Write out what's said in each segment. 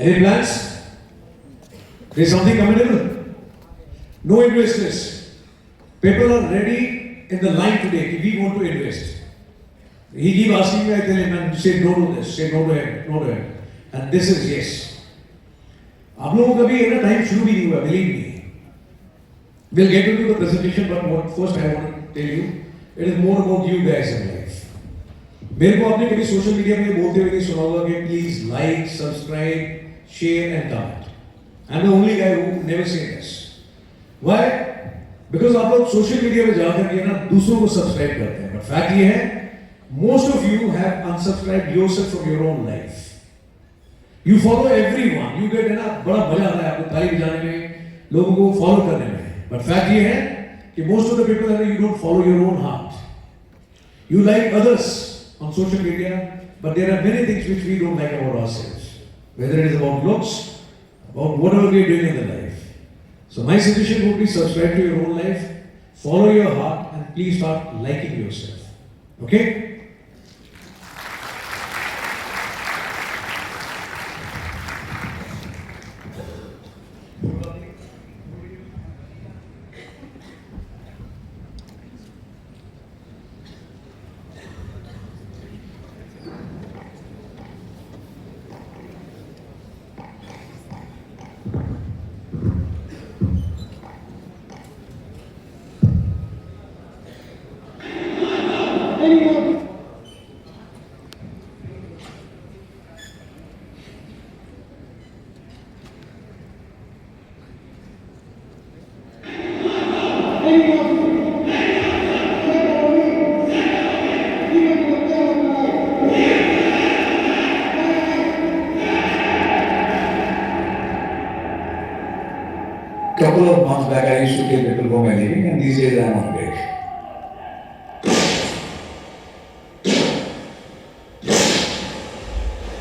Any plans? There's something commendable. No investors. People are ready in the line today. We want to invest. He keep asking me, I tell him, man, say no to this, say no to him, no to him. And this is yes. आप लोगों का भी है ना time शुरू भी नहीं हुआ, believe me. We'll get into the presentation, but what first I want to tell you, it is more about you guys in life. मेरे को आपने कभी सोशल मीडिया में बोलते हुए नहीं सुना होगा कि please like, subscribe, share and comment. I am the only guy who never say this. Why? Because आप लोग सोशल मीडिया में जाकर के ना दूसरों को सब्सक्राइब करते हैं, बट फैक्ट ये है most of you have unsubscribed yourself from your own life. You follow everyone. You get ना बड़ा मजा आता है आपको ताली बजाने में, लोगों को फॉलो करने में. But fact ये है कि most of the people that you don't follow your own heart. You like others on social media, but there are many things which we don't like about ourselves. Whether it is about looks, about whatever we are doing in the life. So my suggestion would be subscribe to your own life, follow your heart, and please start liking yourself. Okay? Couple of months back, I used to take people for my living, and these days I'm on break.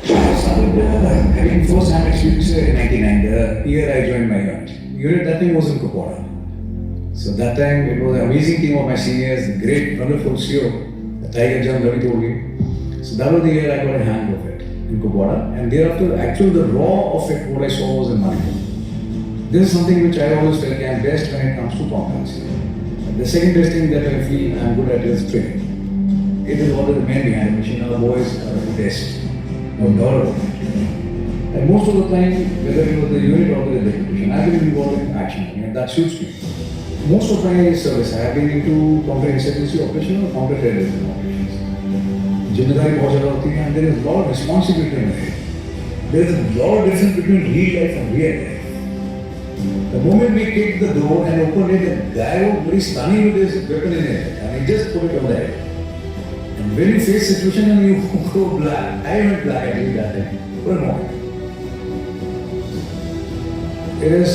I started having first-hand experience in '99, the year I joined my unit. Unit that time was in Kuppam. So that time it was an amazing team of my seniors, great, wonderful CEO, Tiger Jam Ravi told me. So that was the year I got a hang of it in Kuppam, and thereafter, actually the raw of it, what I saw was in Manipur. This is something which I always felt I am best when it comes to competency. The second best thing that I feel I am good at is training. It is always the man behind the machine. Our boys are the best. No doubt about it. And most of the time, whether it was the unit or the deputation, I have been involved in action, and that suits me. Most of my service, I have been into counter-insurgency operation or counter-terrorism operations. जिम्मेदारी बहुत ज़्यादा होती है, and there is a lot of responsibility in it. There is a lot of difference between real life and real life. The moment we kicked the door and opened it, the guy was very stunning with his weapon in it, and he just put it on the head. And when you face situation and you go black, I went black at least that time, for a moment. It is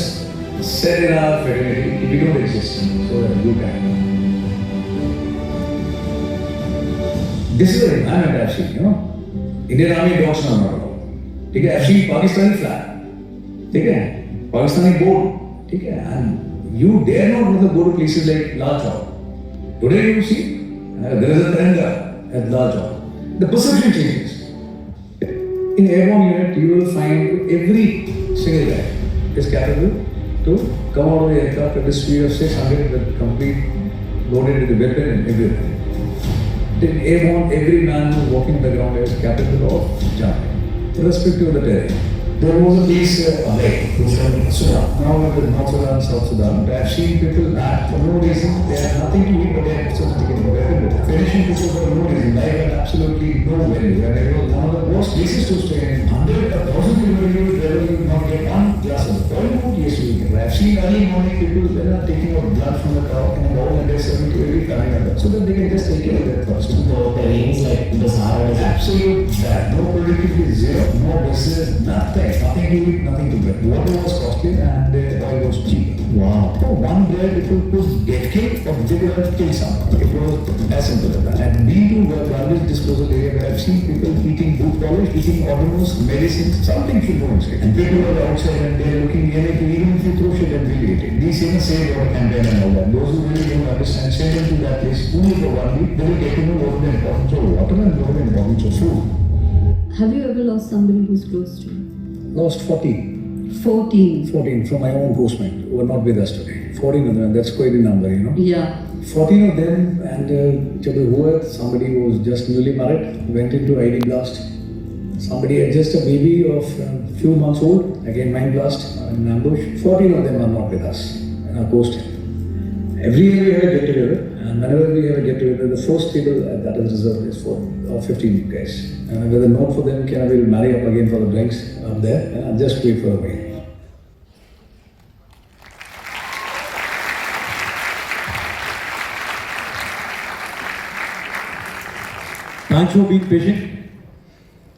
said in our fraternity, we don't exist, so you can. This is the environment I've seen, you know. Indian Army dogs are not allowed. ठीक है, I've seen Pakistani flag. ठीक है, Pakistani board. Okay, and you dare not go to places like Lal Chowk. Today you see, there is a Tiranga at Lal Chowk. The perception changes. In airborne unit, you will find every single guy is capable to come out of the aircraft at the speed of 600 with complete loaded with the weapon and everything. In airborne, every man who is walking the ground is capable of jumping, irrespective of the terrain. There was a place which was in Sudan. Now it is North Sudan, South Sudan. I have seen people that for no reason, they have nothing to eat, but they have something to get. Finishing people for no reason. Life had absolutely no value. And it was one of the worst places to stay in. 100,000 people you will not get one glass of oil food. Yes, you can. I have seen early morning people that are taking out blood from the cow in a bowl and they're serving to every family member so that they can just take care of their thirst. The terrains like the Sahara is Absolute bad. No productivity, zero. No business, nothing. Nothing to eat, nothing to drink. Water was costly and oil was cheap. wow. For one bread, it was death kill or they could have killed someone. It was as simple as that. And been to a garbage disposal area where I've seen people eating boot polish, eating ordinals, medicines, something should go inside. And people are outside and they're looking near it, even if you throw shit and we'll eat it. These even say about campaign and all that. Those who really don't understand, send them to that place only for 1 week. They will get to know what the importance of water and what the importance of food. Have you ever lost somebody who's close to you? lost 14. 14. From my own postmates who are not with us today. 14 of them, that's quite a number, you know. Yeah. 14 of them, and somebody who was just newly married, went into ID blast. Somebody had just a baby of a few months old, again mine blast in ambush. 14 of them are not with us in our post. Every year we have a get together, and whenever we have a get together, the first table that is reserved is for 15 guys. And with a note for them, we'll marry up again for the drinks up there, and I'll just wait for a while. Thanks for being patient.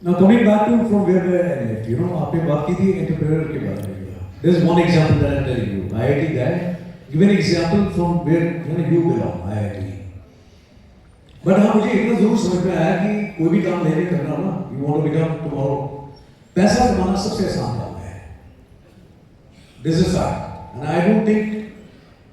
Now coming back to from where I left, you know, आपने बात की थी entrepreneur के बारे में. There is one example that I'm telling you. IIT guy, give an example from where you belong, IIT. But हाँ मुझे इतना जरूर समझ में आया कि कोई भी काम लेने करना ना, you want to become tomorrow, पैसा कमाना सबसे आसान काम है. This is fact, and I don't think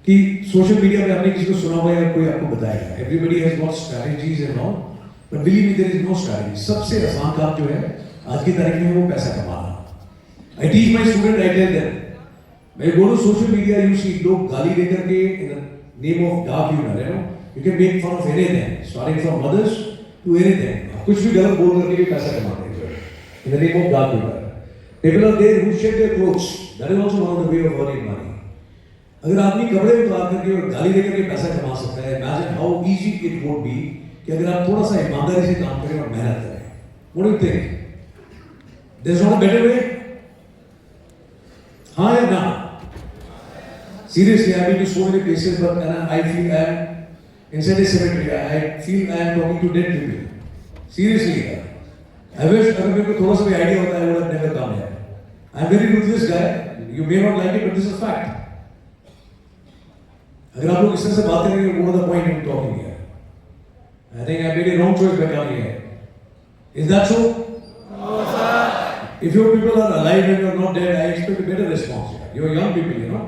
कि सोशल मीडिया पे आपने किसी को सुना होगा या कोई आपको बताएगा. Everybody has got strategies and all. But believe me, there is no strategy. सबसे आसान काम जो है आज की तारीख में वो पैसा कमाना. I teach my student, I tell them, मैं बोलूँ social media you see लोग गाली देकर के in the name of dark humor, you know, you can make fun of anything, starting from mothers to anything. कुछ भी गलत बोल करके भी पैसा कमाते हैं in the name of dark humor. People are there who shed their clothes. That is also one of the way of earning money. अगर आदमी कपड़े उतार करके और गाली देकर के पैसा कमा सकता है, imagine how easy it would be कि अगर आप थोड़ा सा ईमानदारी से काम करें और मेहनत करें. What do you think? There's not a better way? हाँ या ना? Seriously, I've been to so many places, but I feel I'm inside a cemetery. I feel I'm talking to dead people. Seriously, I wish अगर मेरे को थोड़ा सा भी idea होता है, I would have never come here. I'm very ruthless guy. You may not like it, but this is fact. अगर आप लोग इस तरह से बात करेंगे, what is the point in talking here? I think I made a wrong choice by coming here. Is that so? No, sir. If your people are alive and you are not dead, I expect a better response. You are young people, you know.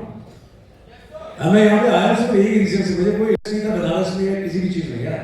मैं यहाँ पे आया सिर्फ एक reason से, मुझे कोई बनारस में या किसी भी चीज में यार